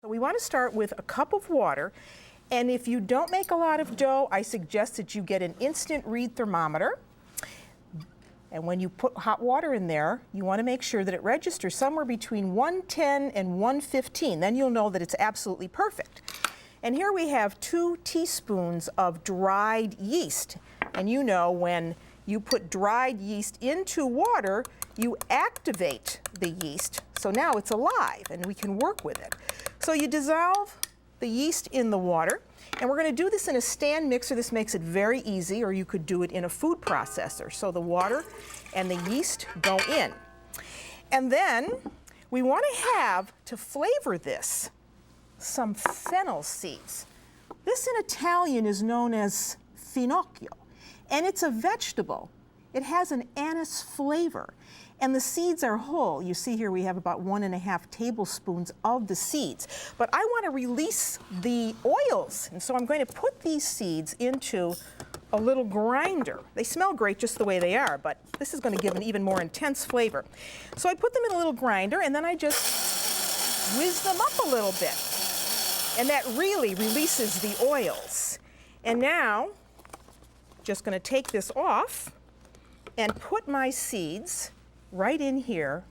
So we want to start with a cup of water, and if you don't make a lot of dough, I suggest that you get an instant read thermometer. And when you put hot water in there, you want to make sure that it registers somewhere between 110 and 115. Then you'll know that it's absolutely perfect. And here we have 2 teaspoons of dried yeast. And you know, when you put dried yeast into water, you activate the yeast. So now it's alive and we can work with it. So you dissolve the yeast in the water, and we're going to do this in a stand mixer. This makes it very easy, or you could do it in a food processor. So the water and the yeast go in. And then we want to have, to flavor this, some fennel seeds. This in Italian is known as finocchio, and it's a vegetable. It has an anise flavor, and the seeds are whole. You see here we have about 1½ tablespoons of the seeds. But I want to release the oils, and so I'm going to put these seeds into a little grinder. They smell great just the way they are, but this is going to give an even more intense flavor. So I put them in a little grinder, and then I just whiz them up a little bit. And that really releases the oils. And now, just going to take this off and put my seeds right in here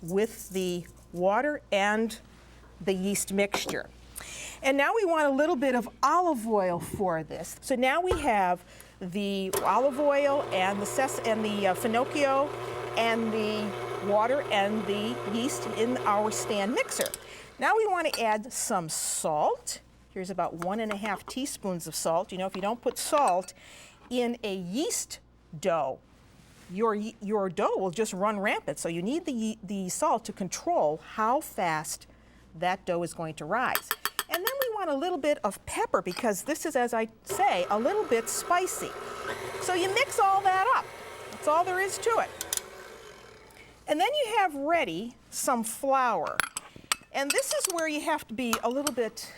with the water and the yeast mixture. And now we want a little bit of olive oil for this. So now we have the olive oil and the finocchio and the water and the yeast in our stand mixer. Now we want to add some salt. Here's about 1½ teaspoons of salt. You know, if you don't put salt in a yeast dough, your dough will just run rampant. So you need the salt to control how fast that dough is going to rise. And then we want a little bit of pepper, because this is, as I say, a little bit spicy. So you mix all that up. That's all there is to it. And then you have ready some flour. And this is where you have to be a little bit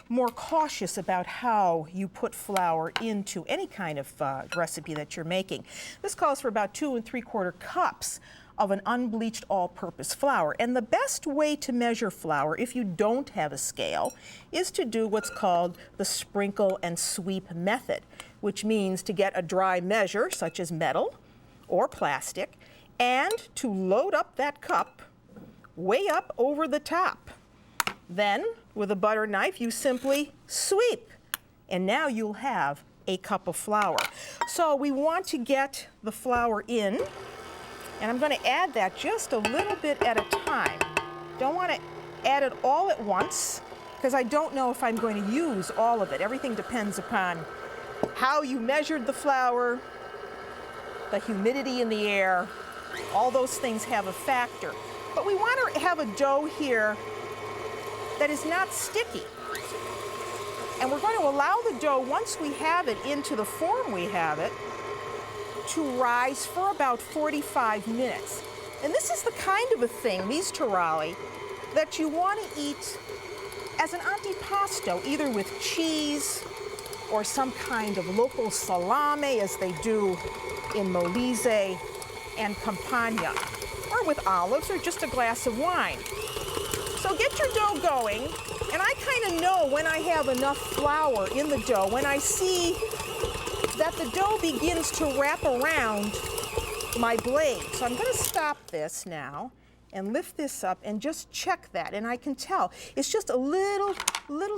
more cautious about how you put flour into any kind of recipe that you're making. This calls for about 2 3/4 cups of an unbleached all-purpose flour. And the best way to measure flour, if you don't have a scale, is to do what's called the sprinkle and sweep method, which means to get a dry measure, such as metal or plastic, and to load up that cup way up over the top. Then, with a butter knife, you simply sweep, and now you'll have a cup of flour. So we want to get the flour in, and I'm going to add that just a little bit at a time. Don't want to add it all at once, because I don't know if I'm going to use all of it. Everything depends upon how you measured the flour, the humidity in the air. All those things have a factor. But we want to have a dough here that is not sticky. And we're going to allow the dough, once we have it into the form we have it, to rise for about 45 minutes. And this is the kind of a thing, these taralli, that you want to eat as an antipasto, either with cheese or some kind of local salame, as they do in Molise and Campania, or with olives, or just a glass of wine. So get your dough going, and I kind of know when I have enough flour in the dough, when I see that the dough begins to wrap around my blade. So I'm going to stop this now and lift this up and just check that, and I can tell it's just a little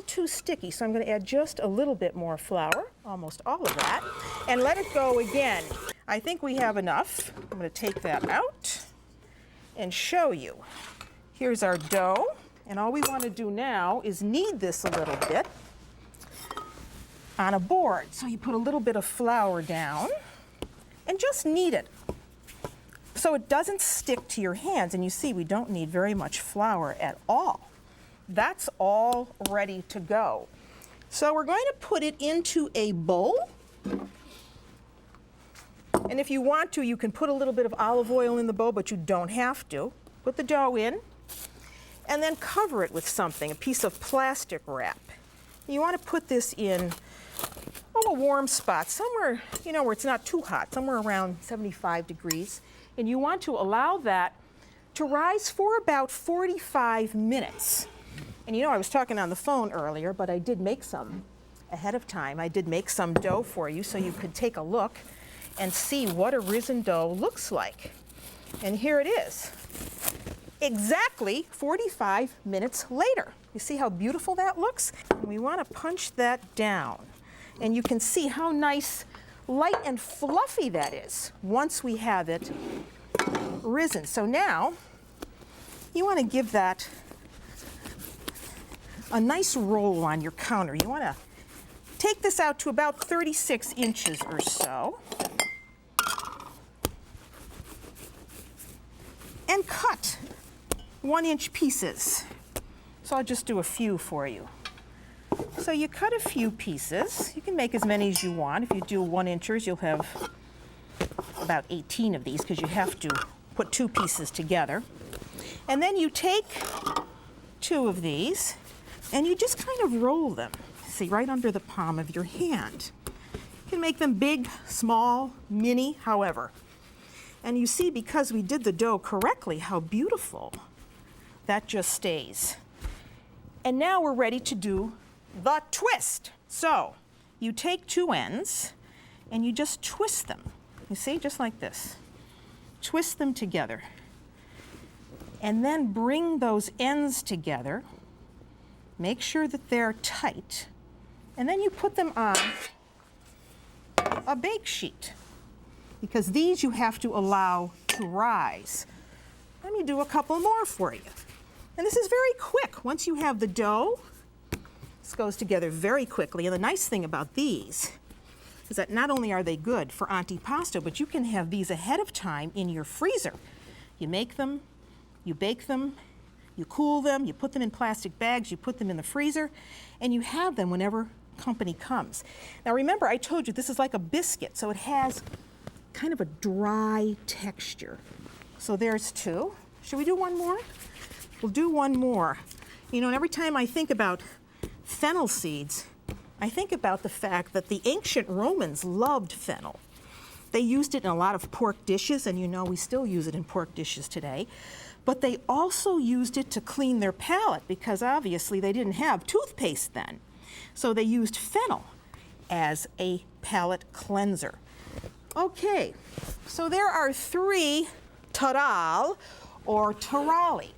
too sticky. So I'm going to add just a little bit more flour, almost all of that, and let it go again. I think we have enough. I'm going to take that out and show you. Here's our dough, and all we want to do now is knead this a little bit on a board. So you put a little bit of flour down and just knead it so it doesn't stick to your hands. And you see, we don't need very much flour at all. That's all ready to go. So we're going to put it into a bowl. And if you want to, you can put a little bit of olive oil in the bowl, but you don't have to. Put the dough in, and then cover it with something, a piece of plastic wrap. You want to put this in a warm spot, somewhere, you know, where it's not too hot, somewhere around 75 degrees. And you want to allow that to rise for about 45 minutes. And you know, I was talking on the phone earlier, but I did make some ahead of time. I did make some dough for you so you could take a look and see what a risen dough looks like. And here it is, exactly 45 minutes later. You see how beautiful that looks? And we want to punch that down. And you can see how nice, light and fluffy that is once we have it risen. So now you want to give that a nice roll on your counter. You want to take this out to about 36 inches or so and cut 1-inch pieces. So I'll just do a few for you. So you cut a few pieces. You can make as many as you want. If you do 1-inchers, you'll have about 18 of these because you have to put 2 pieces together. And then you take 2 of these and you just kind of roll them, see, right under the palm of your hand. You can make them big, small, mini, however. And you see, because we did the dough correctly, how beautiful that just stays. And now we're ready to do the twist. So you take 2 ends and you just twist them. You see, just like this. Twist them together. And then bring those ends together. Make sure that they're tight. And then you put them on a bake sheet, because these you have to allow to rise. Let me do a couple more for you. And this is very quick. Once you have the dough, this goes together very quickly. And the nice thing about these is that not only are they good for antipasto, but you can have these ahead of time in your freezer. You make them, you bake them, you cool them, you put them in plastic bags, you put them in the freezer, and you have them whenever company comes. Now remember, I told you this is like a biscuit, so it has kind of a dry texture. So there's 2. Should we do one more? We'll do one more. You know, and every time I think about fennel seeds, I think about the fact that the ancient Romans loved fennel. They used it in a lot of pork dishes, and you know we still use it in pork dishes today. But they also used it to clean their palate, because obviously they didn't have toothpaste then. So they used fennel as a palate cleanser. Okay, so there are 3 taral or tarali.